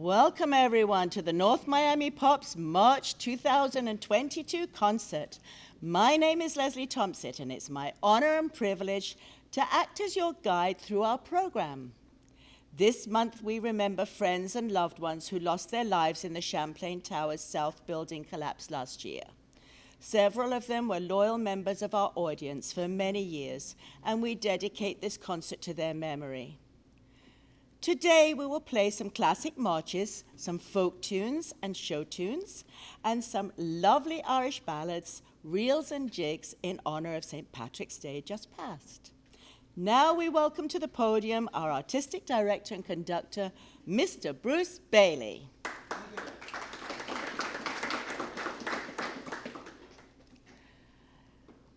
Welcome everyone to the North Miami Pops March 2022 concert. My name is Leslie Thompson and it's my honor and privilege to act as your guide through our program. This month we remember friends and loved ones who lost their lives in the Champlain Towers South building collapse last year. Several of them were loyal members of our audience for many years, and we dedicate this concert to their memory. Today, we will play some classic marches, some folk tunes and show tunes, and some lovely Irish ballads, reels and jigs in honor of St. Patrick's Day just past. Now we welcome to the podium our artistic director and conductor, Mr. Bruce Bailey.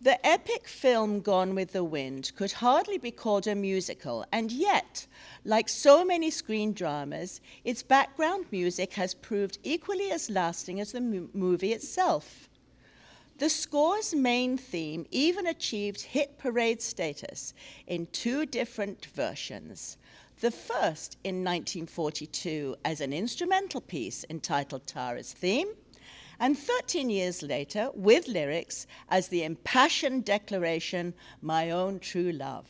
The epic film Gone with the Wind could hardly be called a musical, and yet, like so many screen dramas, its background music has proved equally as lasting as the movie itself. The score's main theme even achieved hit parade status in two different versions. The first in 1942 as an instrumental piece entitled Tara's Theme, and 13 years later, with lyrics, as the impassioned declaration, My Own True Love.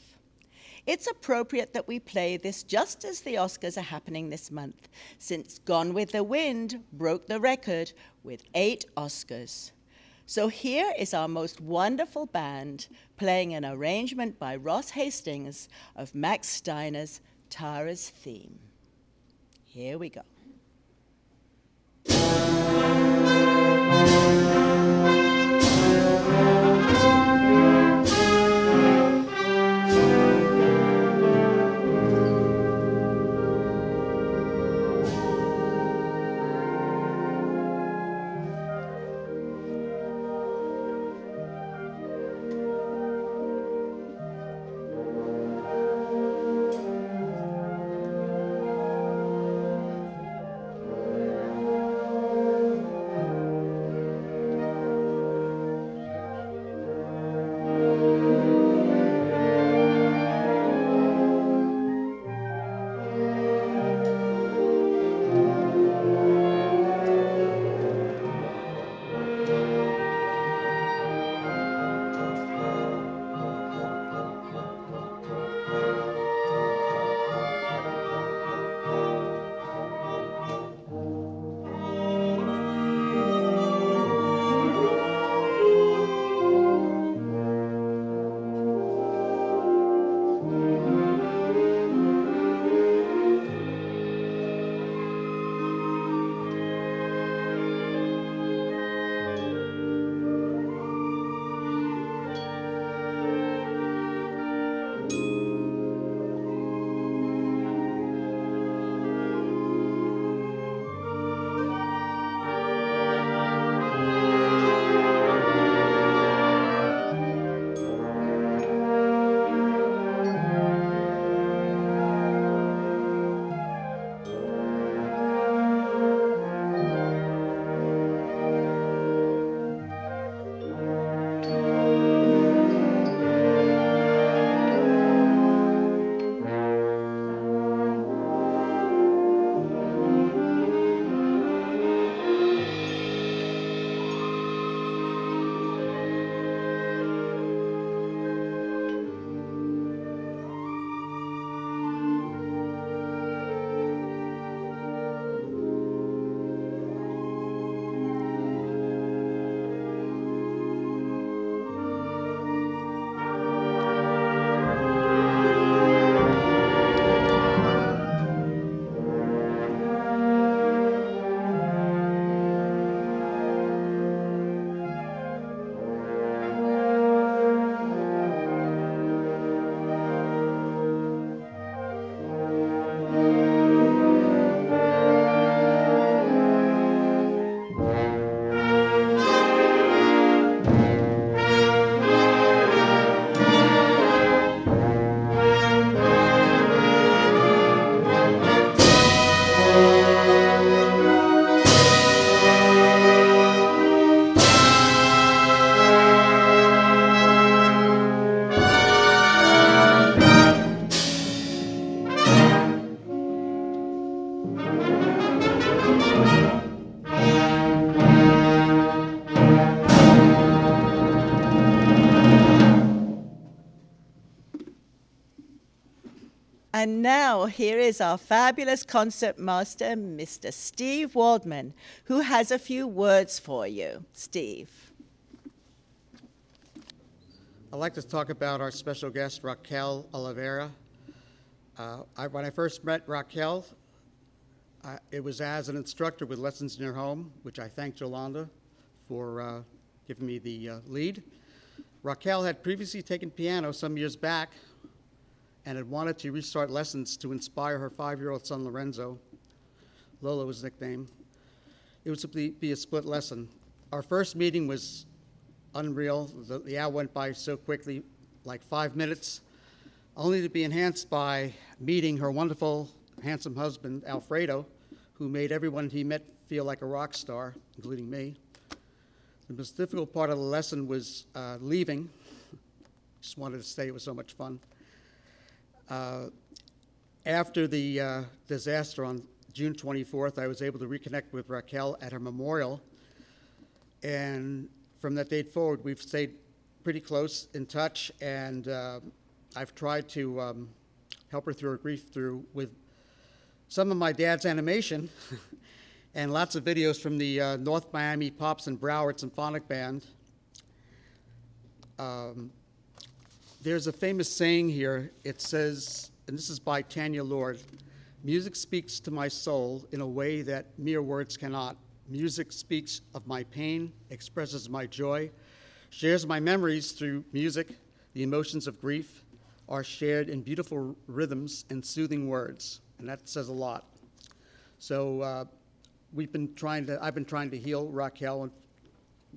It's appropriate that we play this just as the Oscars are happening this month, since Gone with the Wind broke the record with 8 Oscars. So here is our most wonderful band playing an arrangement by Ross Hastings of Max Steiner's Tara's Theme. Here we go. And now here is our fabulous concert master, Mr. Steve Waldman, who has a few words for you. Steve. I'd like to talk about our special guest, Raquel Oliveira. When I first met Raquel, it was as an instructor with Lessons in Your Home, which I thank Jolanda for giving me the lead. Raquel had previously taken piano some years back and had wanted to restart lessons to inspire her 5-year-old son, Lorenzo. Lolo was his nickname. It was to be a split lesson. Our first meeting was unreal. The hour went by so quickly, like 5 minutes, only to be enhanced by meeting her wonderful, handsome husband, Alfredo, who made everyone he met feel like a rock star, including me. The most difficult part of the lesson was leaving. Just wanted to stay. It was so much fun. After the disaster on June 24th, I was able to reconnect with Raquel at her memorial. And from that date forward, we've stayed pretty close in touch. And I've tried to help her through her grief with some of my dad's animation and lots of videos from the North Miami Pops and Broward Symphonic Band. There's a famous saying here. It says, and this is by Tanya Lord, "Music speaks to my soul in a way that mere words cannot. Music speaks of my pain, expresses my joy, shares my memories through music. The emotions of grief are shared in beautiful rhythms and soothing words." And that says a lot. So I've been trying to heal Raquel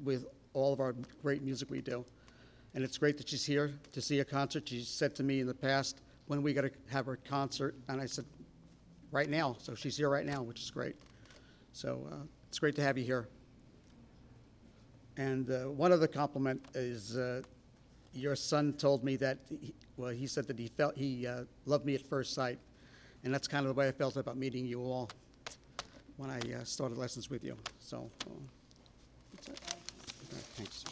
with all of our great music we do. And it's great that she's here to see a concert. She said to me in the past, when we got to have her concert? And I said, right now. So she's here right now, which is great. So it's great to have you here. And one other compliment is your son told me that, he said that he loved me at first sight. And that's kind of the way I felt about meeting you all when I started lessons with you. So that's it. Okay, thanks.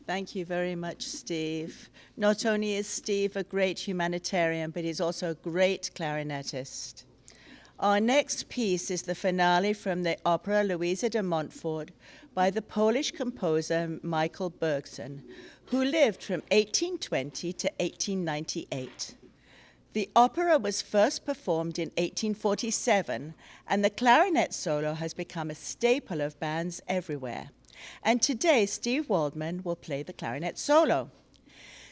Thank you very much, Steve. Not only is Steve a great humanitarian, but he's also a great clarinetist. Our next piece is the finale from the opera Louisa de Montfort by the Polish composer Michael Bergson, who lived from 1820 to 1898. The opera was first performed in 1847, and the clarinet solo has become a staple of bands everywhere. And today, Steve Waldman will play the clarinet solo.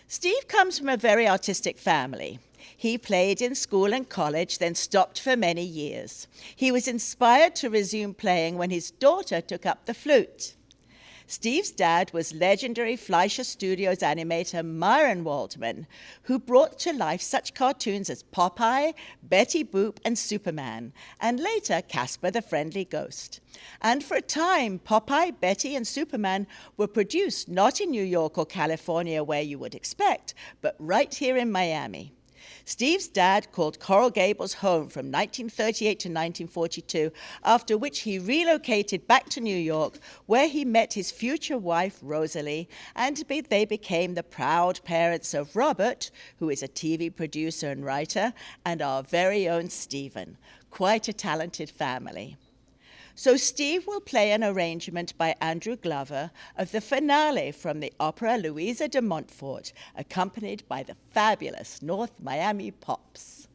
Steve comes from a very artistic family. He played in school and college, then stopped for many years. He was inspired to resume playing when his daughter took up the flute. Steve's dad was legendary Fleischer Studios animator Myron Waldman, who brought to life such cartoons as Popeye, Betty Boop, and Superman, and later Casper the Friendly Ghost. And for a time, Popeye, Betty, and Superman were produced not in New York or California where you would expect, but right here in Miami. Steve's dad called Coral Gables home from 1938 to 1942, after which he relocated back to New York, where he met his future wife, Rosalie, and they became the proud parents of Robert, who is a TV producer and writer, and our very own Stephen. Quite a talented family. So Steve will play an arrangement by Andrew Glover of the finale from the opera Louisa de Montfort, accompanied by the fabulous North Miami Pops.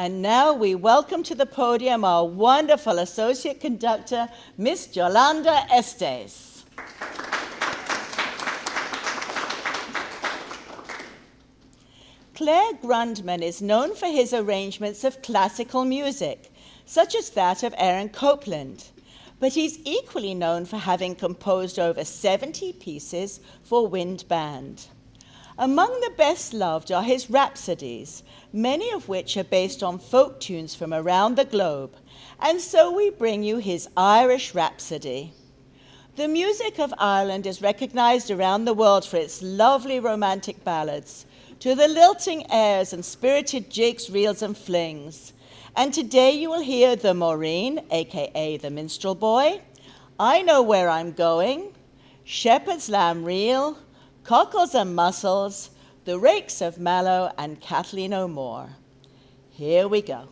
And now we welcome to the podium our wonderful associate conductor, Miss Yolanda Estes. Claire Grundman is known for his arrangements of classical music, such as that of Aaron Copland, but he's equally known for having composed over 70 pieces for wind band. Among the best loved are his rhapsodies, many of which are based on folk tunes from around the globe, and so we bring you his Irish Rhapsody. The music of Ireland is recognized around the world for its lovely romantic ballads, to the lilting airs and spirited jigs, reels, and flings. And today you will hear the Maureen, aka the Minstrel Boy, I Know Where I'm Going, Shepherd's Lamb Reel, Cockles and Mussels, The Rakes of Mallow, and Kathleen O'Moore. Here we go.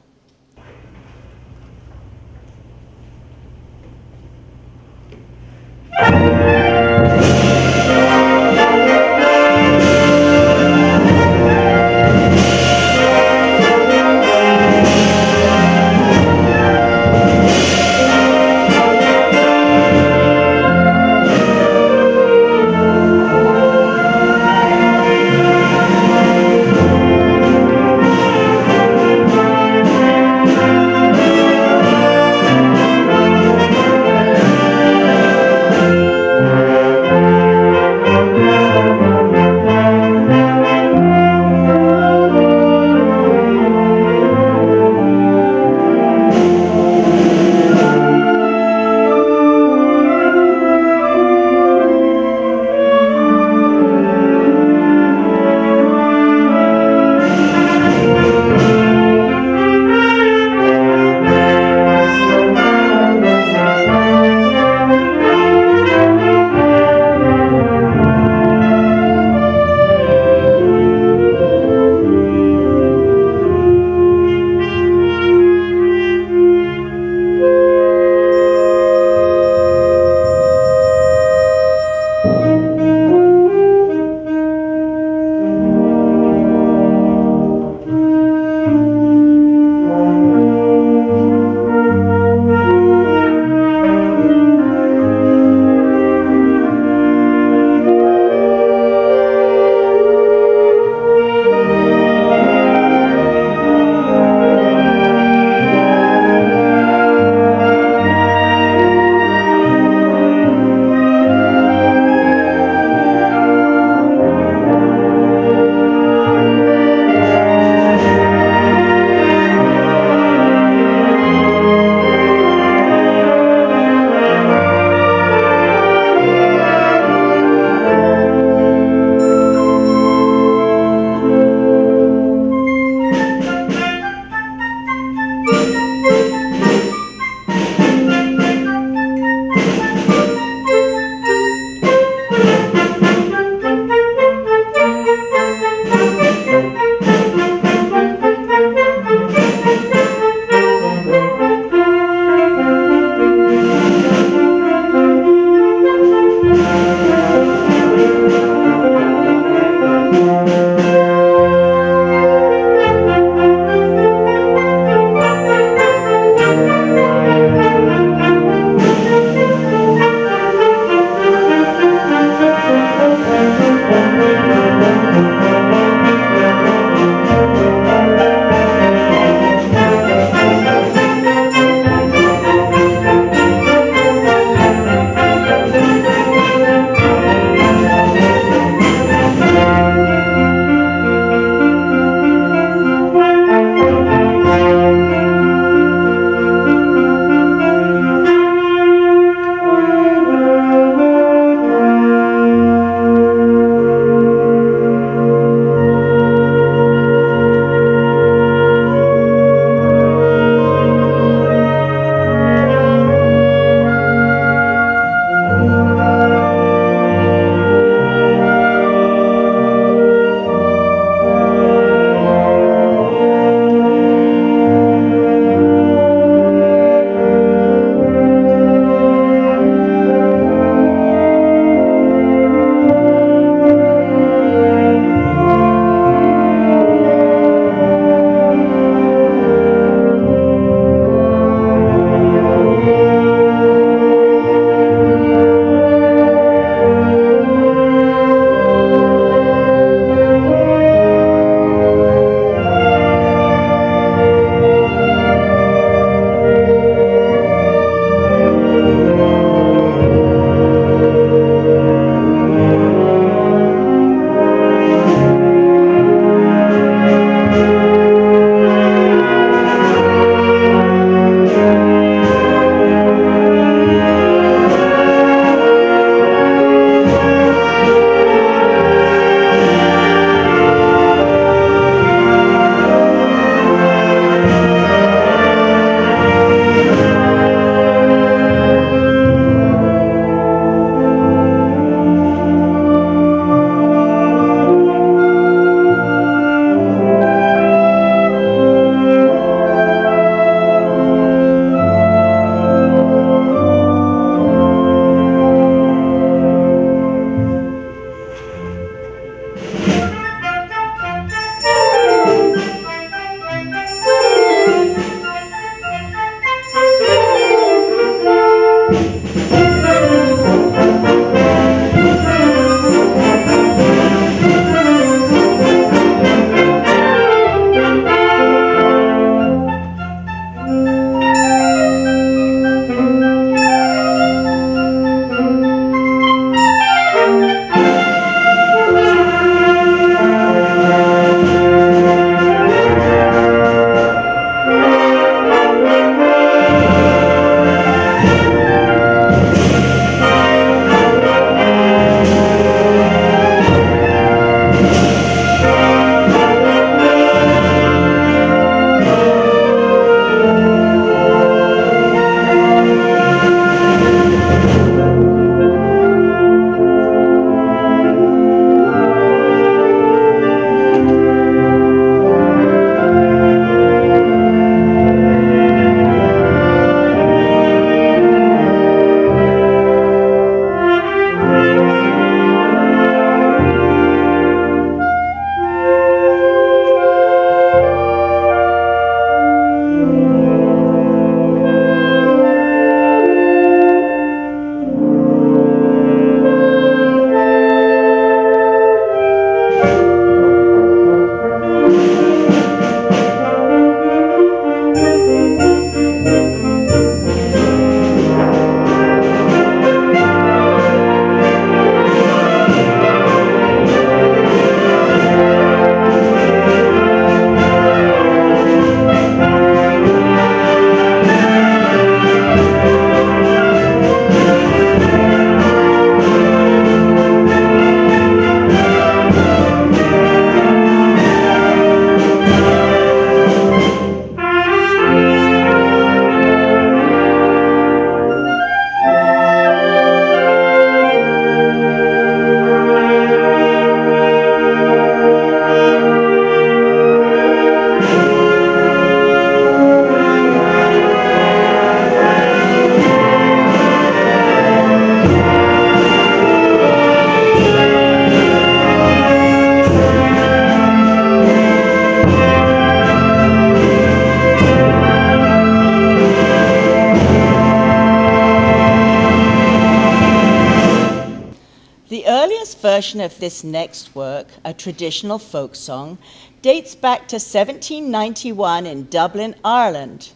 version of this next work, a traditional folk song, dates back to 1791 in Dublin, Ireland.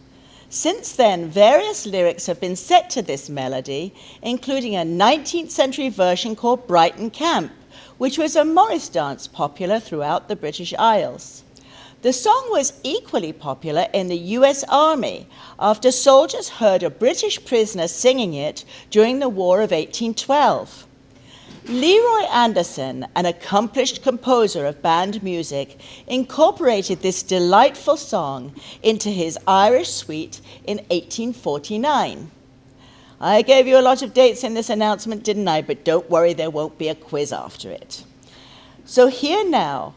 Since then, various lyrics have been set to this melody, including a 19th century version called Brighton Camp, which was a Morris dance popular throughout the British Isles. The song was equally popular in the US Army after soldiers heard a British prisoner singing it during the War of 1812. Leroy Anderson, an accomplished composer of band music, incorporated this delightful song into his Irish suite in 1849. I gave you a lot of dates in this announcement, didn't I? But don't worry, there won't be a quiz after it. So here now,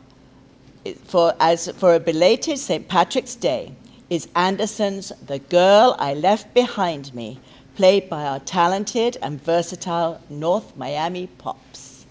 for a belated St. Patrick's Day, is Anderson's The Girl I Left Behind Me, played by our talented and versatile North Miami Pops.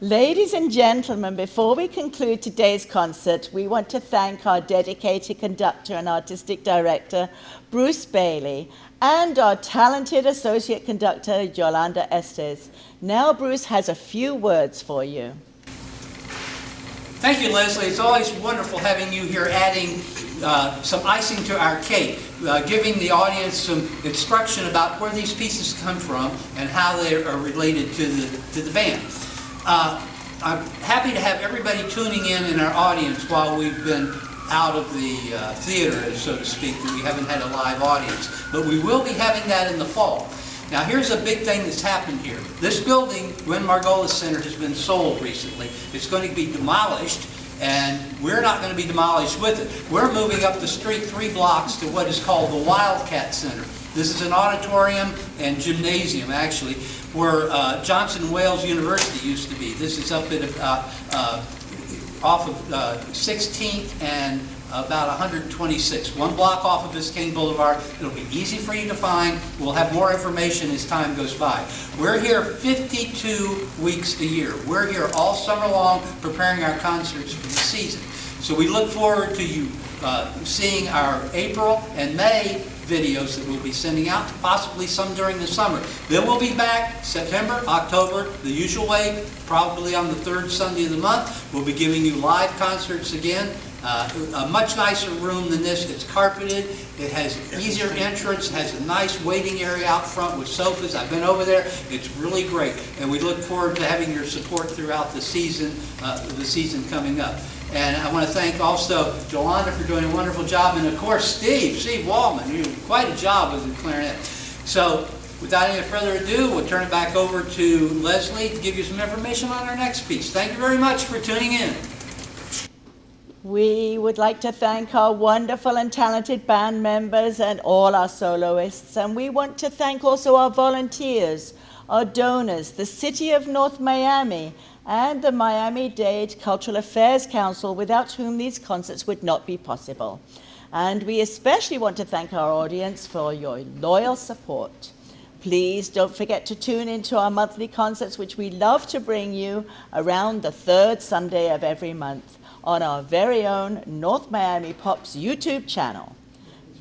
Ladies and gentlemen, before we conclude today's concert, we want to thank our dedicated conductor and artistic director, Bruce Bailey, and our talented associate conductor, Yolanda Estes. Now Bruce has a few words for you. Thank you, Leslie. It's always wonderful having you here adding some icing to our cake, giving the audience some instruction about where these pieces come from and how they are related to the band. I'm happy to have everybody tuning in our audience while we've been out of the theater, so to speak, that we haven't had a live audience. But we will be having that in the fall. Now here's a big thing that's happened here. This building, Gwen Margolis Center, has been sold recently. It's going to be demolished, and we're not going to be demolished with it. We're moving up the street 3 blocks to what is called the Wildcat Center. This is an auditorium and gymnasium, actually, where Johnson Wales University used to be. This is up at off of 16th and about 126, 1 block off of Biscayne Boulevard. It'll be easy for you to find. We'll have more information as time goes by. We're here 52 weeks a year. We're here all summer long preparing our concerts for the season. So we look forward to you seeing our April and May videos that we'll be sending out, possibly some during the summer. Then we'll be back September, October, the usual way, probably on the 3rd Sunday of the month. We'll be giving you live concerts again. A much nicer room than this. It's carpeted. It has easier entrance. It has a nice waiting area out front with sofas. I've been over there. It's really great. And we look forward to having your support throughout the season coming up. And I want to thank also Jolanda for doing a wonderful job, and of course Steve Wallman. You did quite a job with the clarinet. So without any further ado, we'll turn it back over to Leslie to give you some information on our next piece. Thank you very much for tuning in. We would like to thank our wonderful and talented band members and all our soloists, and we want to thank also our volunteers, our donors, the City of North Miami, and the Miami-Dade Cultural Affairs Council, without whom these concerts would not be possible. And we especially want to thank our audience for your loyal support. Please don't forget to tune into our monthly concerts, which we love to bring you around the 3rd Sunday of every month on our very own North Miami Pops YouTube channel.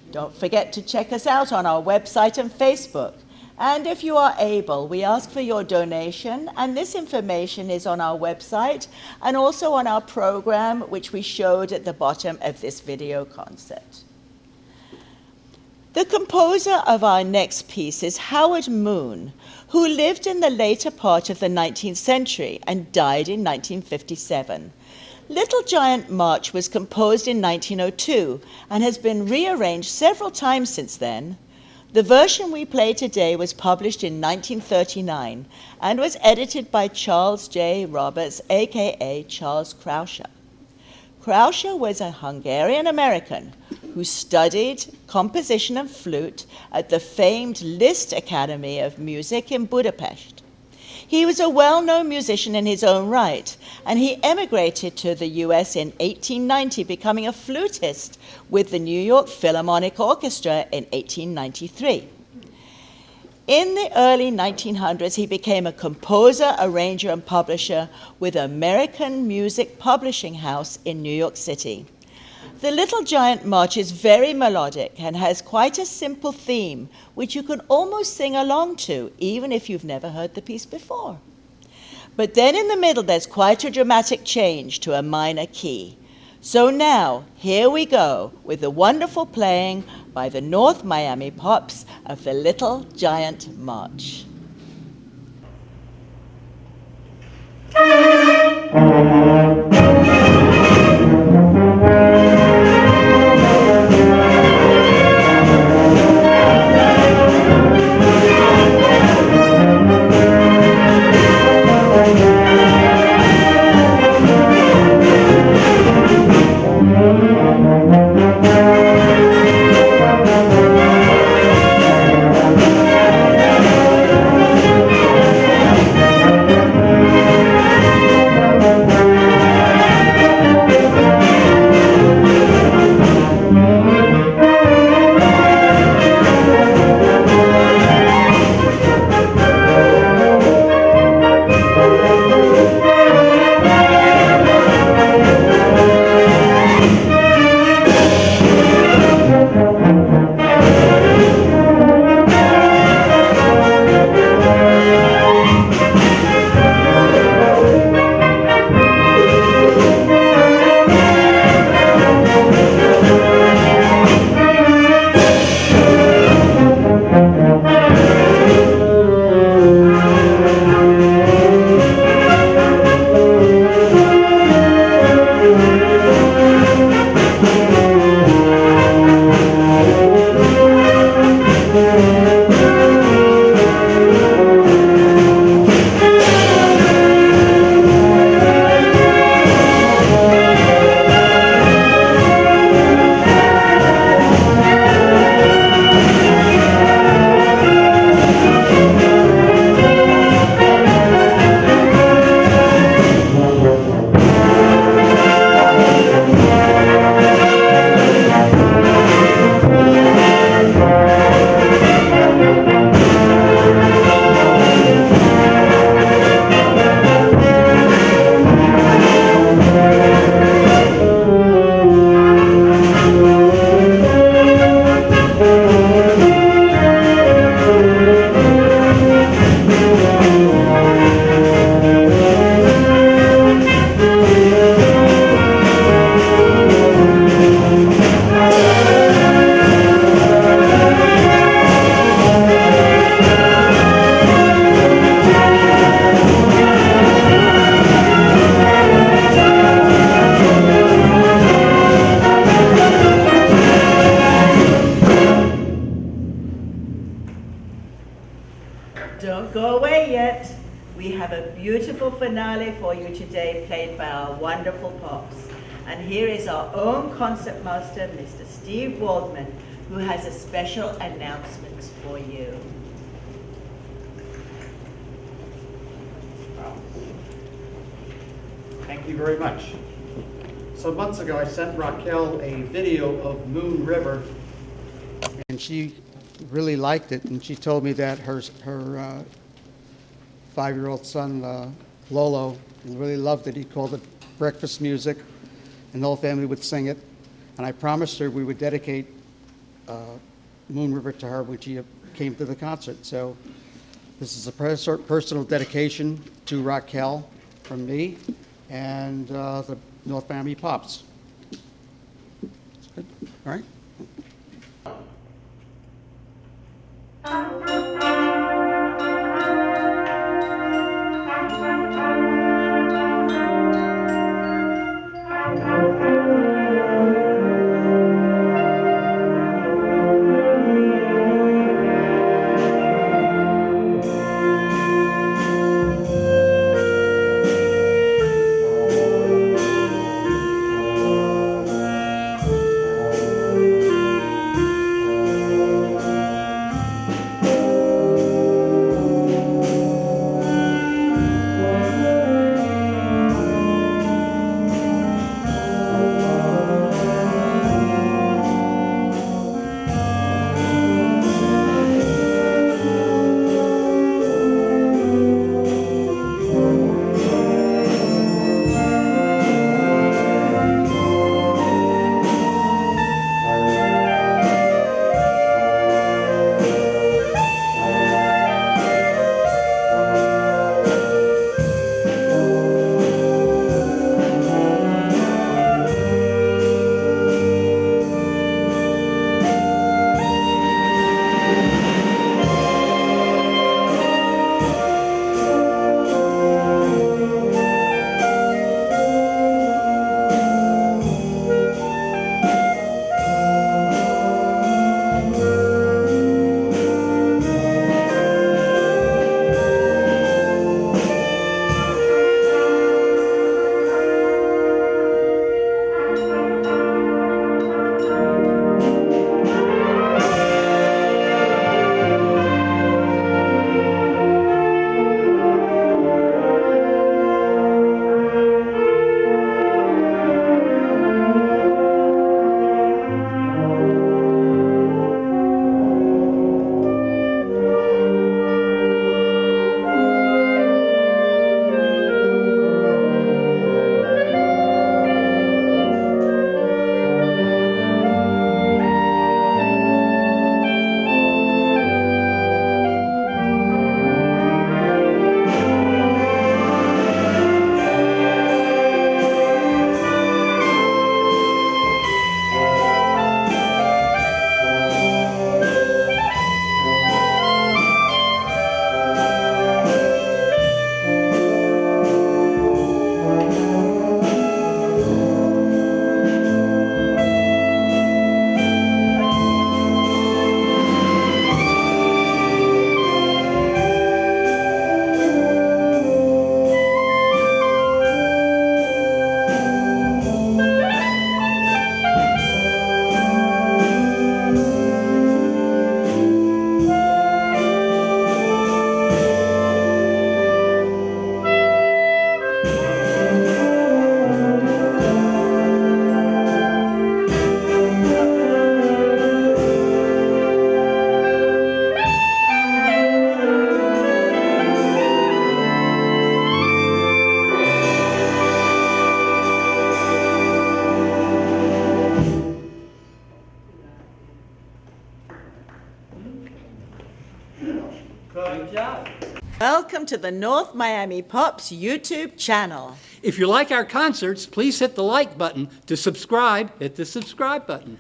Don't forget to check us out on our website and Facebook. And if you are able, we ask for your donation, and this information is on our website and also on our program, which we showed at the bottom of this video concert. The composer of our next piece is Howard Moon, who lived in the later part of the 19th century and died in 1957. Little Giant March was composed in 1902 and has been rearranged several times since then. The version we play today was published in 1939 and was edited by Charles J. Roberts, aka Charles Krauscher. Krauscher was a Hungarian-American who studied composition and flute at the famed Liszt Academy of Music in Budapest. He was a well-known musician in his own right, and he emigrated to the US in 1890, becoming a flutist with the New York Philharmonic Orchestra in 1893. In the early 1900s, he became a composer, arranger, and publisher with American Music Publishing House in New York City. The Little Giant March is very melodic and has quite a simple theme, which you can almost sing along to, even if you've never heard the piece before. But then in the middle, there's quite a dramatic change to a minor key. So now, here we go with the wonderful playing by the North Miami Pops of the Little Giant March. Don't go away yet. We have a beautiful finale for you today, played by our wonderful Pops. And here is our own concertmaster, Mr. Steve Waldman, who has a special announcement for you. Thank you very much. So months ago, I sent Raquel a video of Moon River, and she really liked it, and she told me that her 5-year-old son, Lolo, really loved it. He called it breakfast music, and the whole family would sing it. And I promised her we would dedicate Moon River to her when she came to the concert. So this is a personal dedication to Raquel from me and the North Miami Pops. Good. All right. Good job. Welcome to the North Miami Pops YouTube channel. If you like our concerts, please hit the like button. To subscribe, hit the subscribe button.